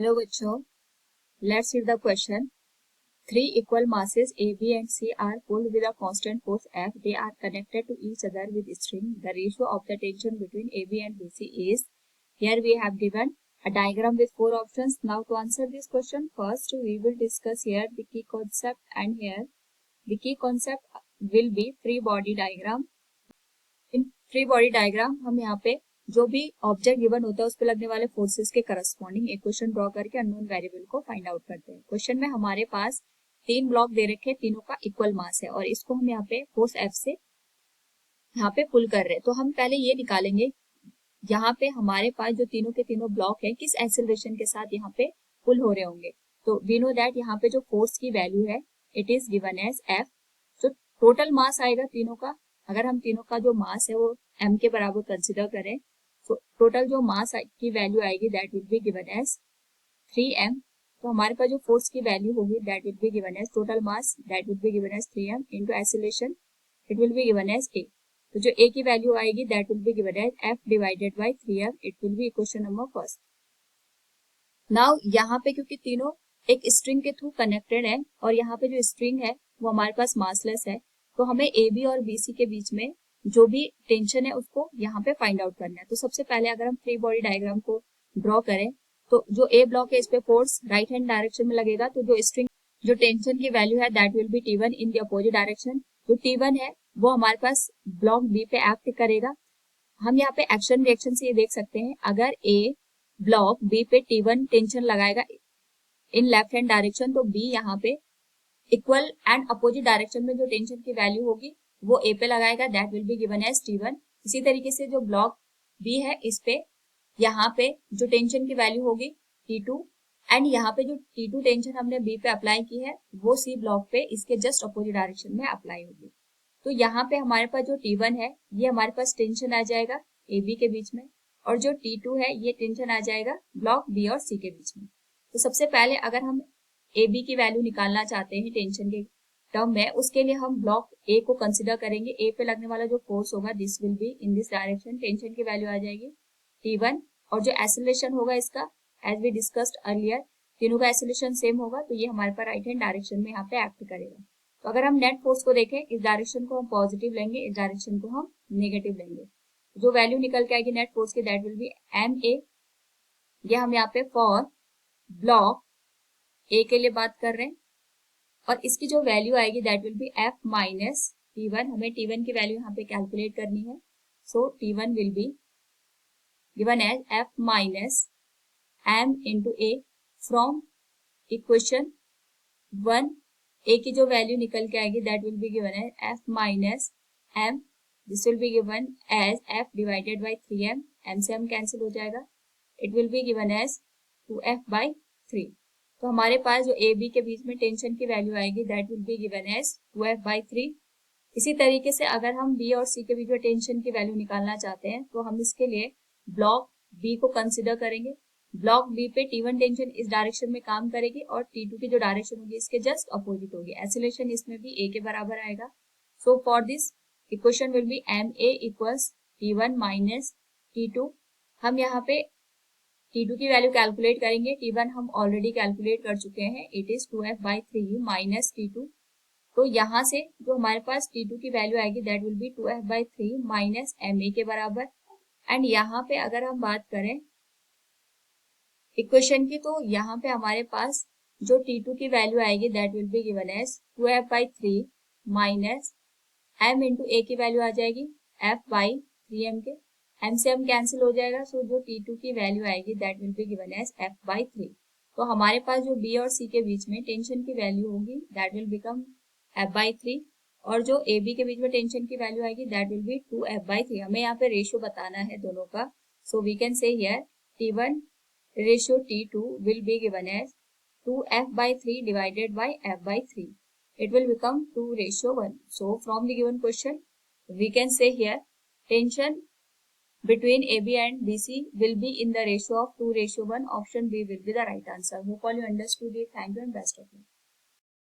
Hello बच्चों, let's read the question. Three equal masses A, B and C are pulled with a constant force F. They are connected to each other with string. The ratio of the tension between AB and BC is. Here we have given a diagram with four options. Now to answer this question, first we will discuss here the key concept, and here the key concept will be free body diagram. In free body diagram हम यहाँ पे जो भी object given होता है उस पर लगने वाले फोर्सेस के करस्पॉन्डिंग इक्वेशन ड्रॉ करके अननोन वेरिएबल को फाइंड आउट करते हैं. क्वेश्चन में हमारे पास तीन ब्लॉक दे रखे हैं, तीनों का इक्वल मास है और इसको हम यहाँ पे फोर्स एफ से यहाँ पे पुल कर रहे हैं. तो हम पहले ये निकालेंगे यहाँ पे हमारे पास जो तीनों के तीनों ब्लॉक है किस एक्सेलरेशन के साथ यहाँ पे पुल हो रहे होंगे. तो वी नो दैट यहाँ पे जो फोर्स की वैल्यू है it is given as F. जो टोटल मास आएगा तीनों का, अगर हम तीनों का जो मास है वो m के बराबर कंसिडर करें तो टोटल जो मास की वैल्यू आएगी that will be given as 3m. तो हमारे पास जो फोर्स की वैल्यू होगी that will be given as total mass that will be given as 3m into acceleration it will be given as a. तो जो a की वैल्यू आएगी that will be given as f divided by 3m. It will be equation number first. Now यहाँ पे क्योंकि तीनों एक string के थ्रू कनेक्टेड है और यहाँ पे जो स्ट्रिंग है वो हमारे पास मासलेस है, तो हमें ए बी और बी सी के बीच में जो भी टेंशन है उसको यहाँ पे फाइंड आउट करना है. तो सबसे पहले अगर हम फ्री बॉडी डायग्राम को ड्रॉ करें तो जो ए ब्लॉक है इस पे फोर्स राइट हैंड डायरेक्शन में लगेगा. तो जो स्ट्रिंग जो टेंशन की वैल्यू है that will B T1 in the opposite direction. जो T1 है वो हमारे पास ब्लॉक बी पे एक्ट करेगा. हम यहाँ पे एक्शन रिएक्शन से ये देख सकते हैं, अगर ए ब्लॉक बी पे T1 टेंशन लगाएगा इन लेफ्ट हैंड डायरेक्शन तो बी यहाँ पे इक्वल एंड अपोजिट डायरेक्शन में जो टेंशन की वैल्यू होगी वो ए पे लगाएगा that will be given as T1. इसी तरीके से जो ब्लॉक बी है इस पे यहाँ पे जो टेंशन की वैल्यू होगी T2 एंड यहाँ पे जो T2 टेंशन हमने बी पे अप्लाई की है वो सी ब्लॉक पे इसके जस्ट अपोजिट डायरेक्शन में अप्लाई होगी. तो यहाँ पे हमारे पास जो T1 है ये हमारे पास टेंशन आ जाएगा ए बी के बीच में और जो T2 है ये टेंशन आ जाएगा ब्लॉक बी और सी के बीच में. तो सबसे पहले अगर हम ए बी की वैल्यू निकालना चाहते हैं टेंशन के टर्म में, उसके लिए हम ब्लॉक ए को कंसिडर करेंगे. ए पे लगने वाला जो फोर्स होगा this will be in this direction. Tension की वैल्यू आ जाएगी T1 और जो एक्सेलरेशन होगा इसका एज वी डिस्कस्ड अर्लियर तीनों का एक्सेलरेशन सेम होगा तो ये हमारे पास राइट हैंड डायरेक्शन में यहाँ पे एक्ट करेगा. तो अगर हम नेट फोर्स को देखें इस डायरेक्शन को हम पॉजिटिव लेंगे, इस डायरेक्शन को हम नेगेटिव लेंगे. जो वैल्यू निकल के आएगी नेट फोर्स की दैट विल बी MA. ये हम यहाँ पे फॉर ब्लॉक ए के लिए बात कर रहे हैं और इसकी जो वैल्यू आएगी that will B F minus T1. हमें T1 की वैल्यू यहाँ पे कैलकुलेट करनी है. So T1 will be given as F minus M into A from equation 1. A की जो वैल्यू निकल के आएगी that will be given as F minus M. This will be given as F divided by 3M. M से M cancel हो जाएगा. It will be given as 2F by 3. तो हमारे पास जो ए बी के बीच में टेंशन की वैल्यू आएगी that will be given as 2F by 3. इसी तरीके से अगर हम बी और सी के बीच में टेंशन की वैल्यू निकालना चाहते हैं तो हम इसके लिए ब्लॉक बी को कंसिडर करेंगे. ब्लॉक बी पे T1 टेंशन इस डायरेक्शन में काम करेगी और T2 की जो डायरेक्शन होगी इसके जस्ट अपोजिट होगी. एक्सेलरेशन इसमें भी ए के बराबर आएगा. So for this equation will be MA equals T1 minus T2. हम यहाँ पे T2 की वैल्यू कैलकुलेट करेंगे. T1 हम ऑलरेडी कैलकुलेट कर चुके हैं. It is 2F by 3 minus T2. तो यहाँ से जो हमारे पास T2 की वैल्यू आएगी that will B 2F by 3 minus MA के बराबर. एंड यहाँ पे अगर हम बात करें इक्वेशन की तो यहाँ पे हमारे पास जो T2 की वैल्यू आएगी that will be given as 2F by 3 minus M into A की वैल्यू आ जाएगी F बाई 3M के. M से M कैंसिल हो जाएगा. सो जो T2 की वैल्यू आएगी that will be given as F by 3. तो हमारे पास जो B और C के बीच में टेंशन की वैल्यू होगी that will become F by 3 और जो A B के बीच में टेंशन की वैल्यू आएगी that will B 2F by 3. हमें यहाँ पे रेशियो बताना है दोनों का. So we can say here T1 ratio T2 will be given as 2F by 3 divided by F by 3. It will become 2:1. So from the given question we can say here tension between AB and BC will be in the ratio of 2:1. Option B will be the right answer. Hope all you understood it. Thank you and best of luck.